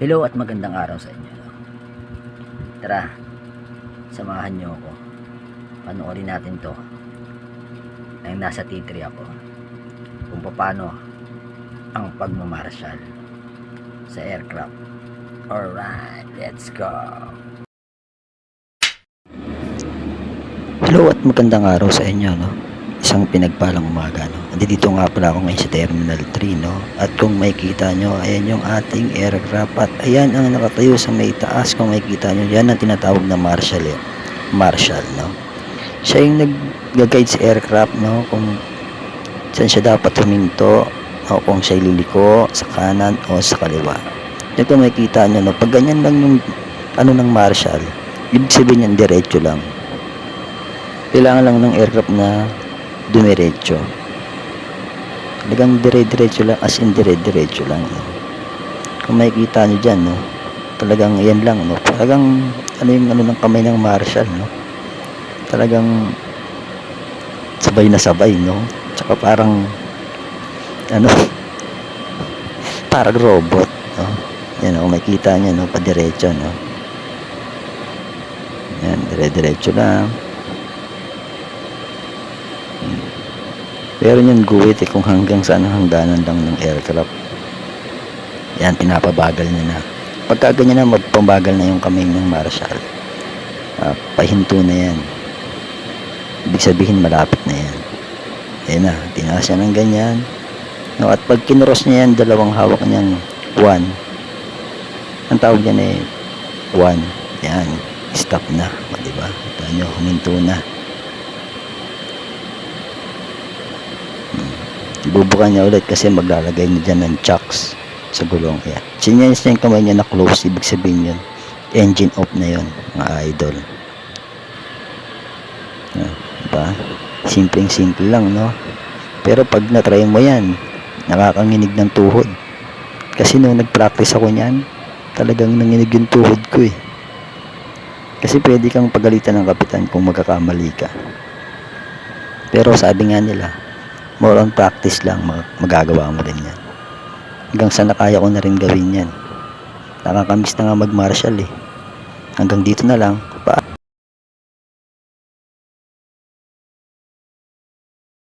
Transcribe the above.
Hello at magandang araw sa inyo. Tara, samahan nyo ako. Panoorin natin to nang nasa T3 ako kung paano ang pagmamarshal sa aircraft. Alright, let's go! Hello at magandang araw sa inyo, no? Isang pinagpalang umaga, no? Andito nga pala ako ngayon sa Terminal 3, no? At kung makikita nyo, ayan yung ating aircraft. At ayan ang nakatayo sa may taas. Kung makikita nyo, yan ang tinatawag na marshal, eh. Marshal, no? Siya yung nag-guide sa aircraft, no? Kung saan siya dapat huminto, o kung siya liliko sa kanan o sa kaliwa. Yan kung makikita nyo, no? Pag ganyan lang yung ano ng marshal, ibig sabihin yan, diretso lang. Kailangan lang ng aircraft na dumiretso. Talagang dire-diretso lang, as in dire-diretso lang, no? Kung makikita nyo dyan, no? Talagang yan lang, no? Talagang ano yung ano ng kamay ng marshal, no? Talagang sabay na sabay, no? Tsaka parang ano parang robot, no? Yan, kung makikita nyo, no? Padiretso, no? Yan, dire-diretso lang. Pero yun guwit, kung hanggang saan ang hangganan lang ng aircraft. Yan, pinapabagal niya na. Pagka ganyan na, magpambagal na yung kamay ng marshal. Pahinto na yan. Ibig sabihin, malapit na yan. Ayan na, tinaas siya ng ganyan. No, at pag kinuros niya yan, dalawang hawak niyang 1. Ang tawag niyan eh, 1. Yan, stop na. Diba? Ito nyo, huminto na. Ibubukan niya ulit kasi maglalagay niya dyan ng chocks sa gulong. Kaya sinyas niya yung kamay niya na close. Ibig sabihin yun, engine off na yun, mga idol. Diba? Simpleng-simple lang, no? Pero pag na-try mo yan, nakakanginig ng tuhod. Kasi nung nag-practice ako niyan, talagang nanginig yung tuhod ko eh. Kasi pwede kang pagalitan ng kapitan kung magkakamali ka. Pero sabi nga nila, more on practice lang, magagawa mo din yan. Hanggang sa nakaya ko na rin gawin yan. Nakakamiss na nga mag-marshal eh. Hanggang dito na lang.